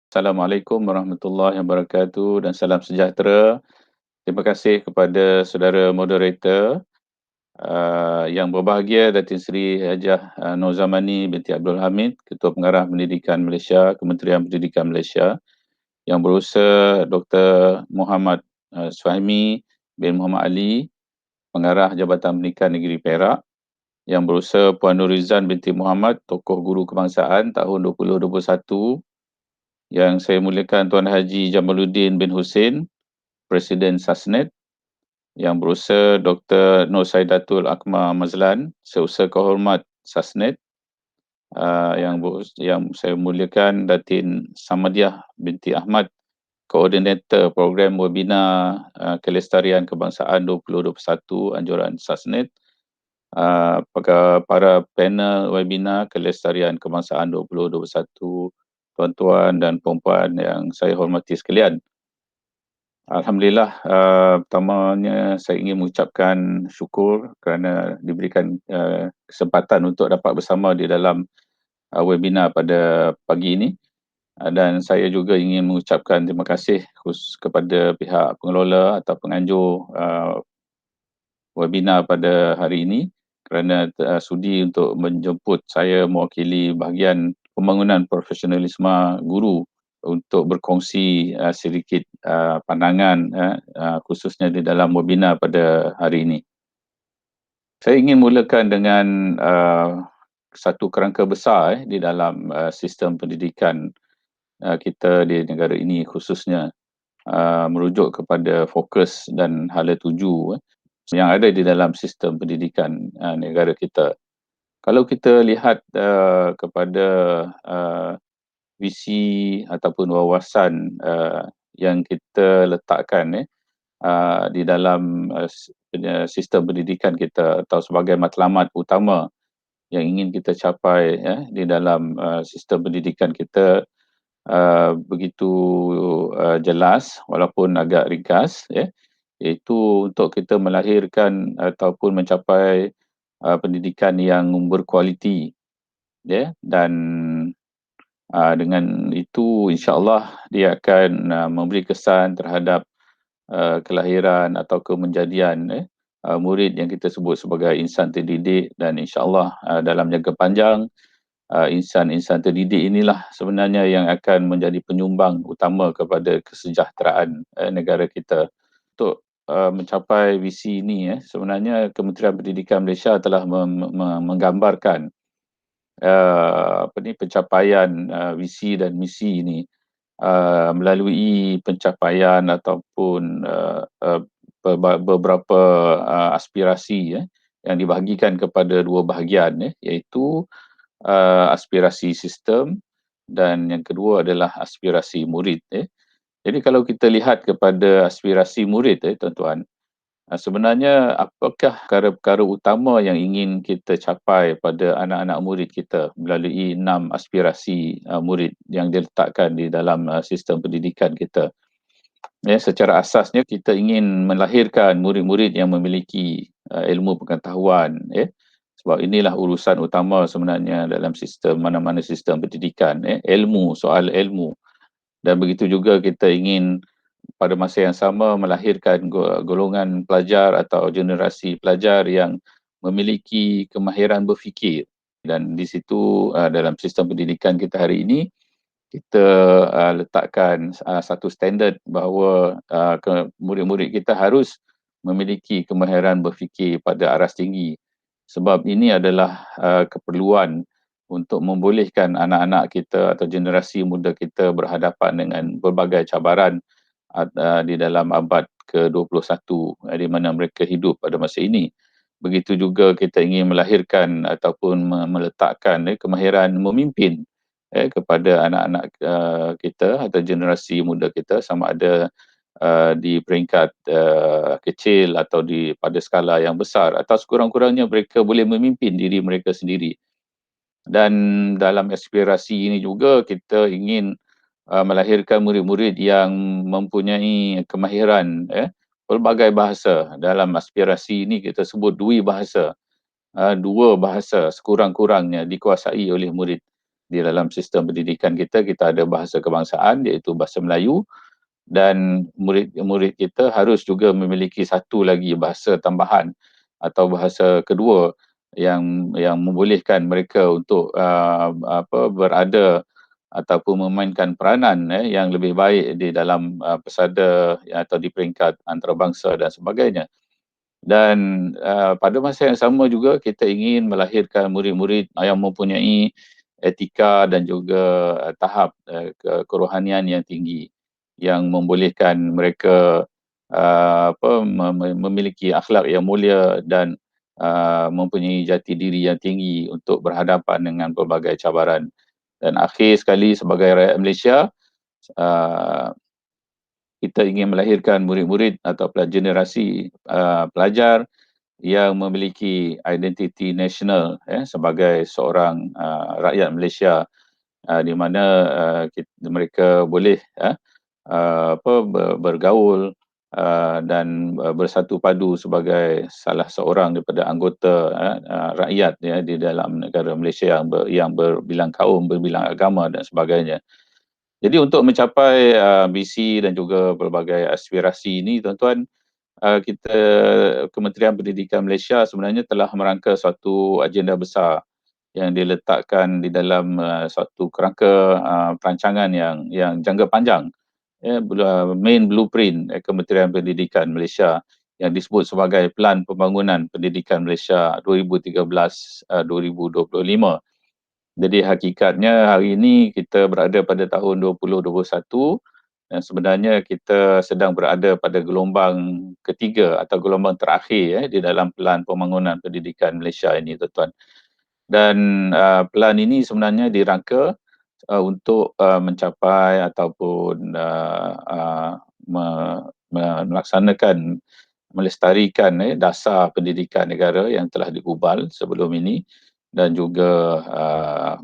Assalamualaikum warahmatullahi wabarakatuh dan salam sejahtera. Terima kasih kepada saudara moderator yang berbahagia Datin Seri Hajah Nur Zamani binti Abdul Hamid, Ketua Pengarah Pendidikan Malaysia, Kementerian Pendidikan Malaysia, Yang Berurusan Dr. Muhammad Suhaimi bin Muhammad Ali, Pengarah Jabatan Pendidikan Negeri Perak, Yang Berurusan Puan Nurizan binti Muhammad, Tokoh Guru Kebangsaan tahun 2021, yang saya muliakan Tuan Haji Jamaluddin bin Hussein, Presiden Sasnet, Yang Berurusan Dr. Nur Saidatul Akmal Mazlan, Seusaha Kehormat Sasnet, yang saya muliakan Datin Samadiah binti Ahmad, Koordinator Program Webinar Kelestarian Kebangsaan 2021 Anjuran Sasnet, para panel webinar Kelestarian Kebangsaan 2021, tuan-tuan dan puan-puan yang saya hormati sekalian. Alhamdulillah, pertamanya saya ingin mengucapkan syukur kerana diberikan kesempatan untuk dapat bersama di dalam webinar pada pagi ini. Dan saya juga ingin mengucapkan terima kasih khusus kepada pihak pengelola atau penganjur webinar pada hari ini kerana sudi untuk menjemput saya mewakili bahagian pembangunan profesionalisme guru untuk berkongsi sedikit pandangan khususnya di dalam webinar pada hari ini. Saya ingin mulakan dengan satu kerangka besar di dalam sistem pendidikan kita di negara ini, khususnya merujuk kepada fokus dan hala tuju yang ada di dalam sistem pendidikan negara kita. Kalau kita lihat kepada visi ataupun wawasan yang kita letakkan di dalam sistem pendidikan kita atau sebagai matlamat utama yang ingin kita capai di dalam sistem pendidikan kita, begitu jelas walaupun agak ringkas, iaitu untuk kita melahirkan ataupun mencapai pendidikan yang berkualiti, dan dengan itu insya-Allah dia akan memberi kesan terhadap kelahiran atau kemenjadian murid yang kita sebut sebagai insan terdidik, dan insya-Allah dalam jangka panjang insan-insan terdidik inilah sebenarnya yang akan menjadi penyumbang utama kepada kesejahteraan negara kita. Untuk mencapai visi ini sebenarnya Kementerian Pendidikan Malaysia telah menggambarkan pencapaian visi dan misi ini melalui pencapaian ataupun beberapa aspirasi yang dibahagikan kepada dua bahagian, iaitu aspirasi sistem dan yang kedua adalah aspirasi murid. Jadi kalau kita lihat kepada aspirasi murid, tuan-tuan, sebenarnya apakah perkara-perkara utama yang ingin kita capai pada anak-anak murid kita melalui 6 aspirasi murid yang diletakkan di dalam sistem pendidikan kita? Secara asasnya kita ingin melahirkan murid-murid yang memiliki ilmu pengetahuan, sebab inilah urusan utama sebenarnya dalam sistem mana-mana sistem pendidikan, ilmu, soal ilmu. Dan begitu juga kita ingin pada masa yang sama melahirkan golongan pelajar atau generasi pelajar yang memiliki kemahiran berfikir. Dan di situ dalam sistem pendidikan kita hari ini, kita letakkan satu standard bahawa murid-murid kita harus memiliki kemahiran berfikir pada aras tinggi. Sebab ini adalah keperluan untuk membolehkan anak-anak kita atau generasi muda kita berhadapan dengan berbagai cabaran di dalam abad ke-21 di mana mereka hidup pada masa ini. Begitu juga kita ingin melahirkan ataupun meletakkan kemahiran memimpin kepada anak-anak kita atau generasi muda kita, sama ada di peringkat kecil atau pada skala yang besar, atau sekurang-kurangnya mereka boleh memimpin diri mereka sendiri. Dan dalam aspirasi ini juga kita ingin melahirkan murid-murid yang mempunyai kemahiran pelbagai bahasa. Dalam aspirasi ini kita sebut dua bahasa sekurang-kurangnya dikuasai oleh murid. Di dalam sistem pendidikan kita, kita ada bahasa kebangsaan iaitu bahasa Melayu, dan murid-murid kita harus juga memiliki satu lagi bahasa tambahan atau bahasa kedua yang membolehkan mereka untuk berada ataupun memainkan peranan yang lebih baik di dalam pesada atau di peringkat antarabangsa dan sebagainya. Dan pada masa yang sama juga kita ingin melahirkan murid-murid yang mempunyai etika dan juga tahap kerohanian yang tinggi, yang membolehkan mereka memiliki akhlak yang mulia dan mempunyai jati diri yang tinggi untuk berhadapan dengan pelbagai cabaran. Dan akhir sekali, sebagai rakyat Malaysia, uh, kita ingin melahirkan murid-murid atau generasi pelajar yang memiliki identiti nasional sebagai seorang rakyat Malaysia, di mana mereka boleh bergaul dan bersatu padu sebagai salah seorang daripada anggota rakyat di dalam negara Malaysia yang berbilang kaum, berbilang agama dan sebagainya. Jadi untuk mencapai visi dan juga pelbagai aspirasi ini, tuan-tuan, kita Kementerian Pendidikan Malaysia sebenarnya telah merangka suatu agenda besar yang diletakkan di dalam suatu kerangka perancangan yang jangka panjang, main blueprint Kementerian Pendidikan Malaysia yang disebut sebagai Pelan Pembangunan Pendidikan Malaysia 2013-2025. Jadi hakikatnya hari ini kita berada pada tahun 2021 dan sebenarnya kita sedang berada pada gelombang ketiga atau gelombang terakhir di dalam Pelan Pembangunan Pendidikan Malaysia ini, tuan-tuan. Dan pelan ini sebenarnya dirangka untuk mencapai ataupun melaksanakan, melestarikan dasar pendidikan negara yang telah digubal sebelum ini, dan juga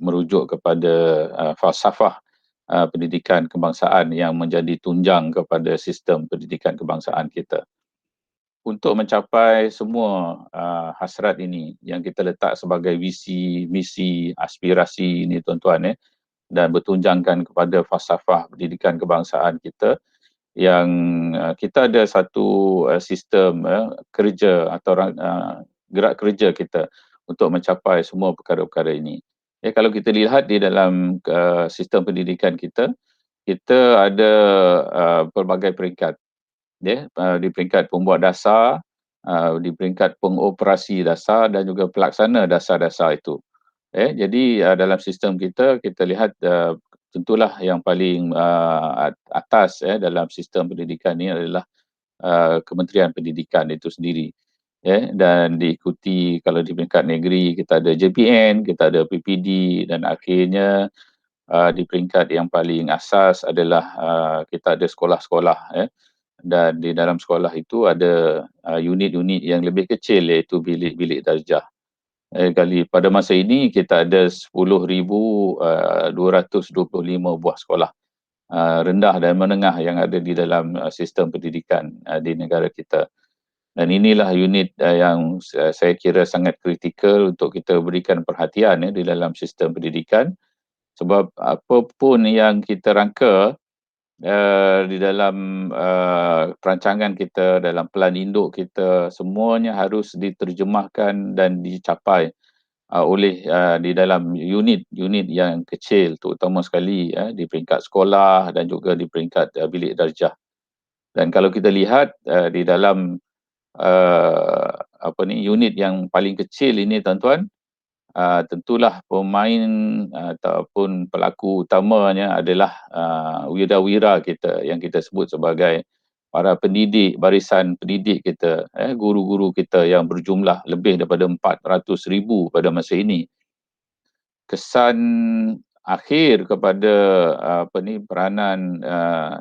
merujuk kepada falsafah pendidikan kebangsaan yang menjadi tunjang kepada sistem pendidikan kebangsaan kita. Untuk mencapai semua hasrat ini yang kita letak sebagai visi, misi, aspirasi ini, tuan-tuan, dan bertunjangkan kepada falsafah pendidikan kebangsaan kita, yang kita ada satu sistem kerja atau gerak kerja kita untuk mencapai semua perkara-perkara ini. Kalau kita lihat di dalam sistem pendidikan kita, kita ada pelbagai peringkat. Di peringkat pembuat dasar, di peringkat pengoperasi dasar dan juga pelaksana dasar-dasar itu. Jadi dalam sistem kita, kita lihat tentulah yang paling atas dalam sistem pendidikan ini adalah Kementerian Pendidikan itu sendiri. Dan diikuti kalau di peringkat negeri kita ada JPN, kita ada PPD, dan akhirnya di peringkat yang paling asas adalah kita ada sekolah-sekolah. Dan di dalam sekolah itu ada unit-unit yang lebih kecil iaitu bilik-bilik darjah. Kali pada masa ini kita ada 10,225 buah sekolah rendah dan menengah yang ada di dalam sistem pendidikan di negara kita. Dan inilah unit yang saya kira sangat kritikal untuk kita berikan perhatian di dalam sistem pendidikan, sebab apapun yang kita rangka di dalam perancangan kita, dalam pelan induk kita, semuanya harus diterjemahkan dan dicapai oleh di dalam unit-unit yang kecil, terutama sekali di peringkat sekolah dan juga di peringkat bilik darjah. Dan kalau kita lihat di dalam unit yang paling kecil ini, tuan-tuan, tentulah pemain ataupun pelaku utamanya adalah wira-wira kita yang kita sebut sebagai para pendidik, barisan pendidik kita, guru-guru kita yang berjumlah lebih daripada 400,000 pada masa ini. Kesan akhir kepada peranan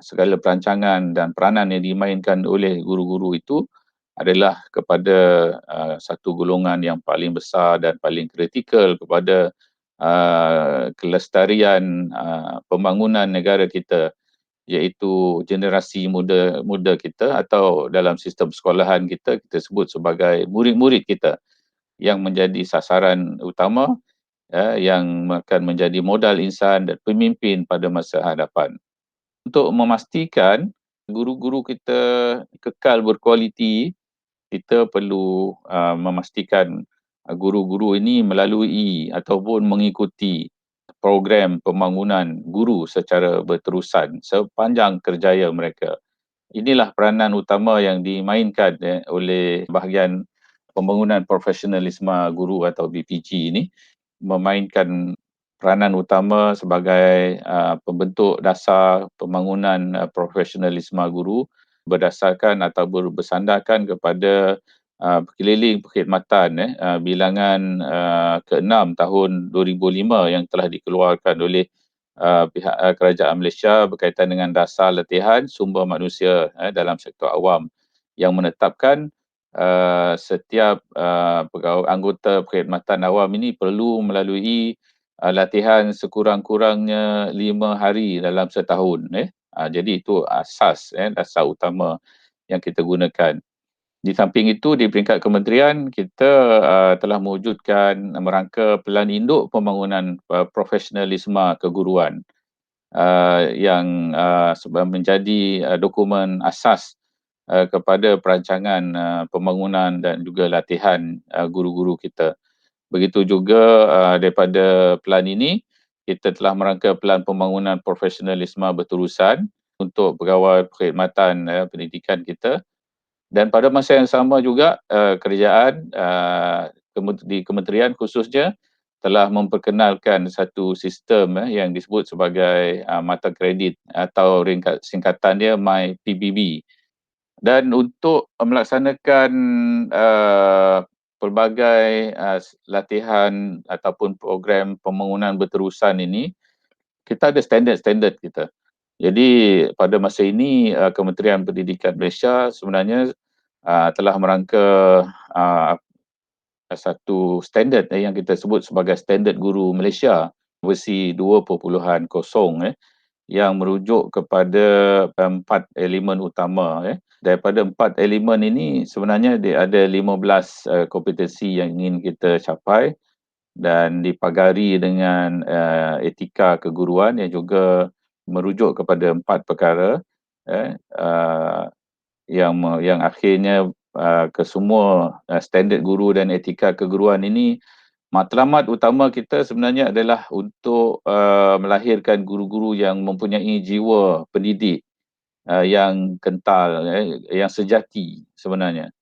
segala perancangan dan peranan yang dimainkan oleh guru-guru itu adalah kepada satu golongan yang paling besar dan paling kritikal kepada kelestarian pembangunan negara kita, iaitu generasi muda kita, atau dalam sistem sekolahan kita sebut sebagai murid-murid kita yang menjadi sasaran utama yang akan menjadi modal insan dan pemimpin pada masa hadapan. Untuk memastikan guru-guru kita kekal berkualiti, kita perlu memastikan guru-guru ini melalui ataupun mengikuti program pembangunan guru secara berterusan sepanjang kerjaya mereka. Inilah peranan utama yang dimainkan oleh bahagian pembangunan profesionalisme guru atau BPG ini, memainkan peranan utama sebagai pembentuk dasar pembangunan profesionalisme guru berdasarkan atau bersandarkan kepada keliling perkhidmatan bilangan ke-6 tahun 2005 yang telah dikeluarkan oleh pihak kerajaan Malaysia berkaitan dengan dasar latihan sumber manusia dalam sektor awam yang menetapkan setiap pegawai anggota perkhidmatan awam ini perlu melalui latihan sekurang-kurangnya 5 hari dalam setahun. Jadi itu asas dasar utama yang kita gunakan. Di samping itu, di peringkat kementerian, kita telah mewujudkan merangka Pelan Induk Pembangunan Profesionalisme Keguruan yang menjadi dokumen asas kepada perancangan pembangunan dan juga latihan guru-guru kita. Begitu juga daripada pelan ini, kita telah merangka Pelan Pembangunan Profesionalisme Berterusan untuk pegawai perkhidmatan pendidikan kita. Dan pada masa yang sama juga kerajaan di kementerian khususnya telah memperkenalkan satu sistem yang disebut sebagai mata kredit atau singkatan dia MyPBB. Dan untuk melaksanakan pelbagai latihan ataupun program pembangunan berterusan ini, kita ada standard-standard kita. Jadi pada masa ini Kementerian Pendidikan Malaysia sebenarnya telah merangka satu standard yang kita sebut sebagai Standard Guru Malaysia versi 2.0 yang merujuk kepada 4 elemen utama. Daripada 4 elemen ini sebenarnya dia ada 15 kompetensi yang ingin kita capai dan dipagari dengan etika keguruan yang juga merujuk kepada 4 perkara yang akhirnya kesemua standard guru dan etika keguruan ini, matlamat utama kita sebenarnya adalah untuk melahirkan guru-guru yang mempunyai jiwa pendidik yang kental, yang sejati sebenarnya.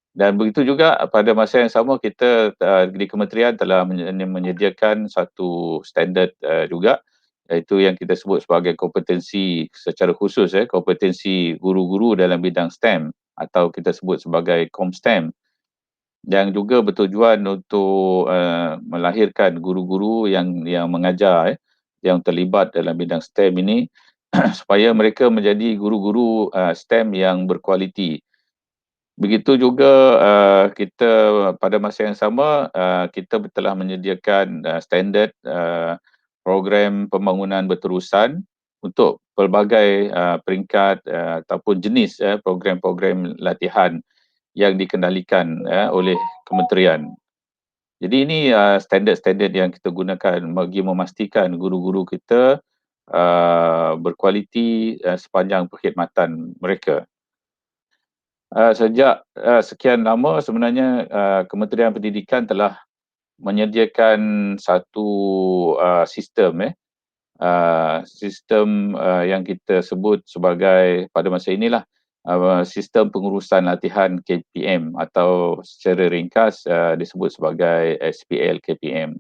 Dan begitu juga pada masa yang sama kita di kementerian telah menyediakan satu standard juga, iaitu yang kita sebut sebagai kompetensi secara khusus kompetensi guru-guru dalam bidang STEM atau kita sebut sebagai ComSTEM, yang juga bertujuan untuk melahirkan guru-guru yang mengajar yang terlibat dalam bidang STEM ini supaya mereka menjadi guru-guru STEM yang berkualiti. Begitu juga kita pada masa yang sama kita telah menyediakan standard program pembangunan berterusan untuk pelbagai peringkat ataupun jenis program-program latihan yang dikendalikan oleh kementerian. Jadi ini standard-standard yang kita gunakan bagi memastikan guru-guru kita berkualiti sepanjang perkhidmatan mereka. Sejak sekian lama sebenarnya Kementerian Pendidikan telah menyediakan satu sistem sistem yang kita sebut sebagai pada masa inilah sistem pengurusan latihan KPM atau secara ringkas disebut sebagai SPL KPM.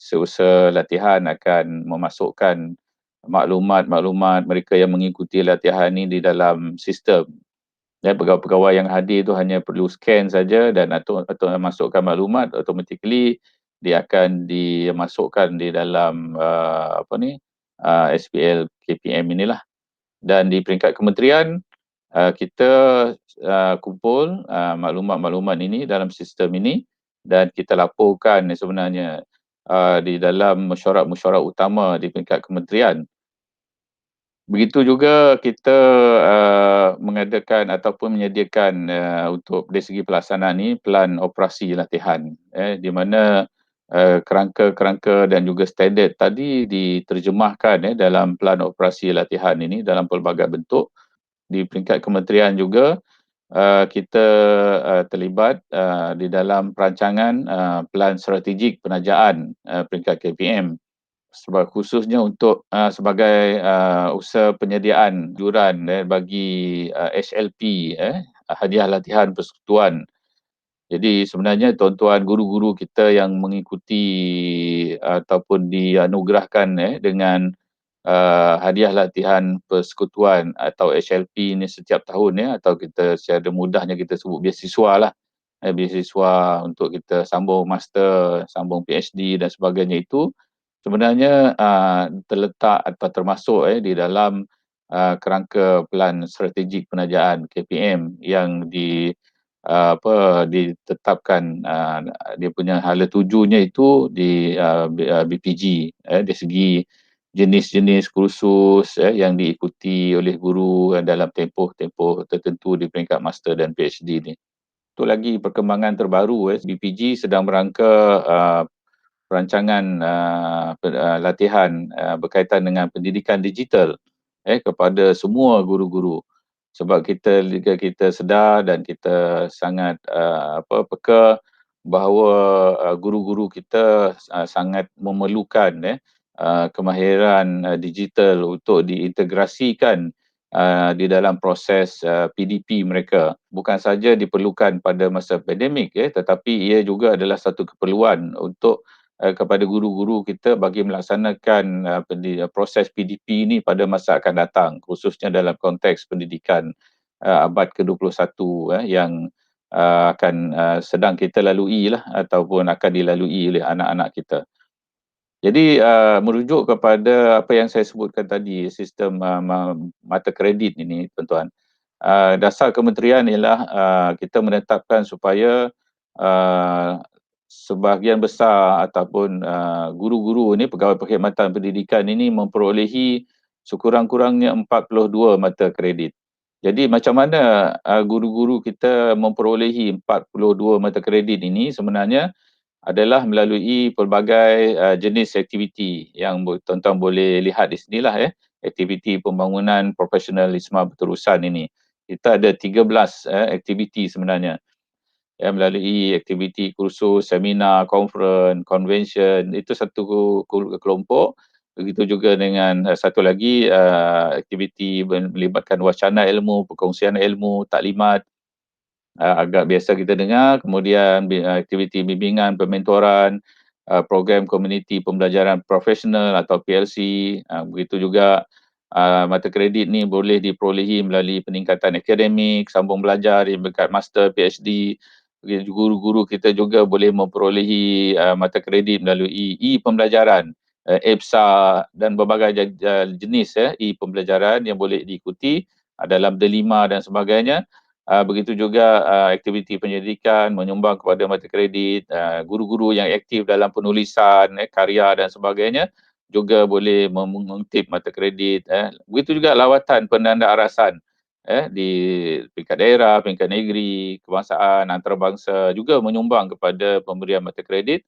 Seusaha latihan akan memasukkan maklumat-maklumat mereka yang mengikuti latihan ini di dalam sistem. Pegawai-pegawai yang hadir itu hanya perlu scan saja dan atau masukkan maklumat, automatically dia akan dimasukkan di dalam SPL KPM inilah. Dan di peringkat kementerian kita kumpul maklumat-maklumat ini dalam sistem ini dan kita laporkan sebenarnya di dalam mesyuarat-mesyuarat utama di peringkat kementerian. Begitu juga kita mengadakan ataupun menyediakan untuk dari segi pelaksanaan ini pelan operasi latihan di mana kerangka-kerangka dan juga standard tadi diterjemahkan dalam pelan operasi latihan ini dalam pelbagai bentuk. Di peringkat kementerian juga, kita terlibat di dalam perancangan pelan strategik penajaan peringkat KPM. Sebab khususnya untuk sebagai usaha penyediaan juran bagi HLP, hadiah latihan persekutuan. Jadi sebenarnya tuan-tuan guru-guru kita yang mengikuti ataupun dianugerahkan dengan hadiah latihan persekutuan atau HLP ni setiap tahun atau kita secara mudahnya kita sebut beasiswa lah. Beasiswa untuk kita sambung master, sambung PhD dan sebagainya itu sebenarnya terletak atau termasuk di dalam kerangka pelan strategik penajaan KPM yang ditetapkan dia punya hala tujunya itu di BPG dari segi jenis-jenis kursus yang diikuti oleh guru dalam tempoh-tempoh tertentu di peringkat master dan PhD ni. Itu lagi perkembangan terbaru BPG sedang merangka perancangan latihan berkaitan dengan pendidikan digital kepada semua guru-guru. Sebab kita sedar dan kita sangat peka bahawa guru-guru kita sangat memerlukan kemahiran digital untuk diintegrasikan di dalam proses PDP mereka. Bukan saja diperlukan pada masa pandemik tetapi ia juga adalah satu keperluan untuk kepada guru-guru kita bagi melaksanakan proses PDP ini pada masa akan datang, khususnya dalam konteks pendidikan abad ke-21 yang akan sedang kita lalui lah ataupun akan dilalui oleh anak-anak kita. Jadi merujuk kepada apa yang saya sebutkan tadi, sistem mata kredit ini tuan-tuan. Dasar kementerian ialah kita menetapkan supaya sebahagian besar ataupun guru-guru ni, pegawai perkhidmatan pendidikan ini memperolehi sekurang-kurangnya 42 mata kredit. Jadi macam mana guru-guru kita memperolehi 42 mata kredit ini sebenarnya adalah melalui pelbagai jenis aktiviti yang tuan-tuan boleh lihat di sinilah aktiviti pembangunan profesionalisme berterusan ini. Kita ada 13 aktiviti sebenarnya melalui aktiviti kursus, seminar, conference, convention, itu satu kelompok. Begitu juga dengan satu lagi aktiviti melibatkan wacana ilmu, perkongsian ilmu, taklimat, agak biasa kita dengar. Kemudian aktiviti bimbingan, pementoran, program komuniti pembelajaran profesional atau PLC. Begitu juga mata kredit ni boleh diperolehi melalui peningkatan akademik, sambung belajar di peringkat master, PhD. Guru-guru kita juga boleh memperolehi mata kredit melalui e-pembelajaran, EBSA dan berbagai jenis e-pembelajaran yang boleh diikuti dalam delima dan sebagainya. Begitu juga aktiviti penyelidikan, menyumbang kepada mata kredit, guru-guru yang aktif dalam penulisan, karya dan sebagainya juga boleh mengutip mata kredit. Begitu juga lawatan penanda arasan di peringkat daerah, peringkat negeri, kebangsaan, antarabangsa juga menyumbang kepada pemberian mata kredit.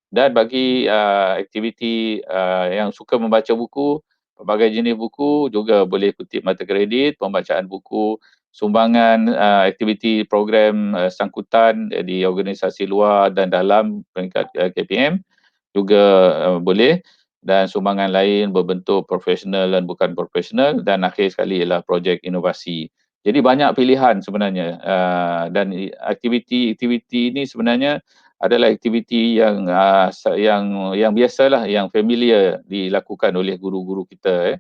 Dan bagi aktiviti yang suka membaca buku, pelbagai jenis buku juga boleh kutip mata kredit, pembacaan buku, sumbangan aktiviti program sangkutan di organisasi luar dan dalam peringkat KPM juga boleh, dan sumbangan lain berbentuk profesional dan bukan profesional, dan akhir sekali ialah projek inovasi. Jadi banyak pilihan sebenarnya dan aktiviti-aktiviti ini sebenarnya adalah aktiviti yang biasalah, yang familiar dilakukan oleh guru-guru kita.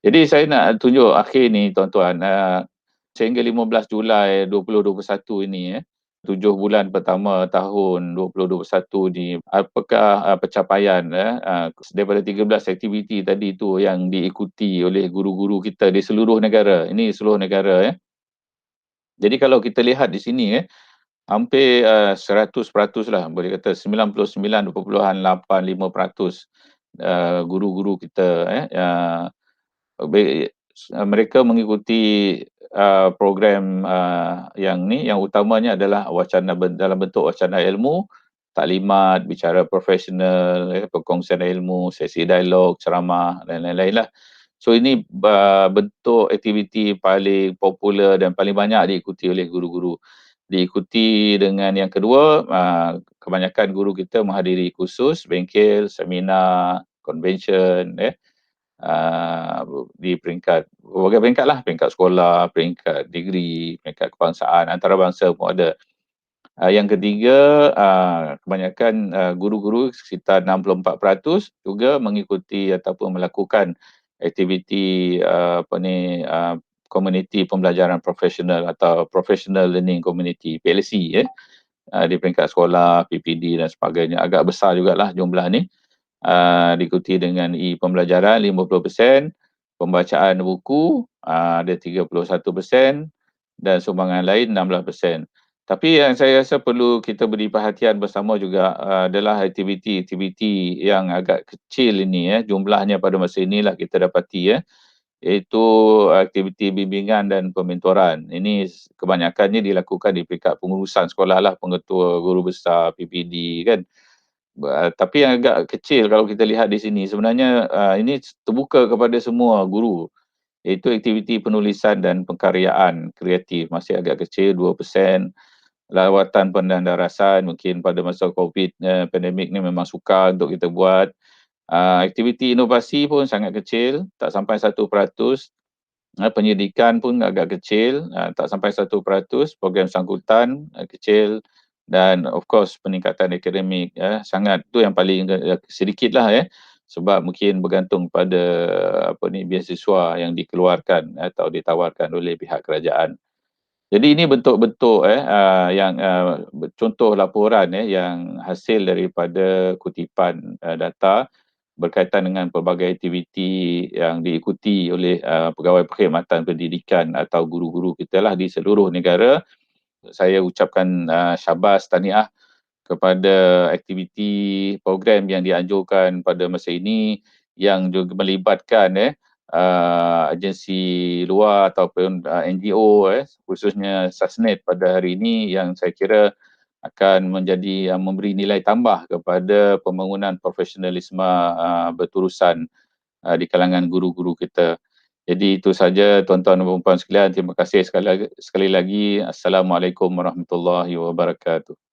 Jadi saya nak tunjuk akhir ni tuan-tuan, sehingga 15 Julai 2021 ini 7 bulan pertama tahun 2021 ni, apakah pencapaian daripada 13 aktiviti tadi tu yang diikuti oleh guru-guru kita di seluruh negara. Ini seluruh negara Jadi kalau kita lihat di sini hampir 100% lah, boleh kata 99.85% guru-guru kita mereka mengikuti program yang utamanya adalah wacana dalam bentuk wacana ilmu taklimat, bicara profesional, perkongsian ilmu, sesi dialog, ceramah dan lain-lain lah. So ini bentuk aktiviti paling popular dan paling banyak diikuti oleh guru-guru. Diikuti dengan yang kedua, kebanyakan guru kita menghadiri kursus, bengkel, seminar, convention, di peringkat berbagai peringkat lah, peringkat sekolah, peringkat degree, peringkat kebangsaan, antarabangsa pun ada. Yang ketiga, kebanyakan guru-guru sekitar 64% juga mengikuti ataupun melakukan aktiviti komuniti pembelajaran profesional atau Professional Learning Community, PLC di peringkat sekolah, PPD dan sebagainya. Agak besar jugalah jumlah ni. Diikuti dengan pembelajaran 50%, pembacaan buku ada 31% dan sumbangan lain 16%. Tapi yang saya rasa perlu kita beri perhatian bersama juga adalah aktiviti-aktiviti yang agak kecil ini jumlahnya pada masa inilah kita dapati iaitu aktiviti bimbingan dan pementoran. Ini kebanyakannya dilakukan di peringkat pengurusan sekolah lah, pengetua, guru besar, PPD kan. Tapi yang agak kecil kalau kita lihat di sini sebenarnya ini terbuka kepada semua guru, iaitu aktiviti penulisan dan pengkaryaan kreatif masih agak kecil 2%. Lawatan pendandarasan mungkin pada masa COVID pandemik ni memang sukar untuk kita buat. Aktiviti inovasi pun sangat kecil, tak sampai 1%. Penyidikan pun agak kecil, tak sampai 1%. Program sangkutan kecil dan of course peningkatan akademik sangat, tu yang paling sedikitlah sebab mungkin bergantung pada beasiswa yang dikeluarkan atau ditawarkan oleh pihak kerajaan. Jadi ini bentuk-bentuk yang contoh laporan yang hasil daripada kutipan data berkaitan dengan pelbagai aktiviti yang diikuti oleh pegawai perkhidmatan pendidikan atau guru-guru kita lah di seluruh negara. Saya ucapkan syabas, tahniah kepada aktiviti program yang dianjurkan pada masa ini yang juga melibatkan agensi luar ataupun NGO khususnya SASNET pada hari ini yang saya kira akan menjadi memberi nilai tambah kepada pembangunan profesionalisme berterusan di kalangan guru-guru kita. Jadi itu saja tuan-tuan dan puan-puan sekalian. Terima kasih sekali lagi. Assalamualaikum warahmatullahi wabarakatuh.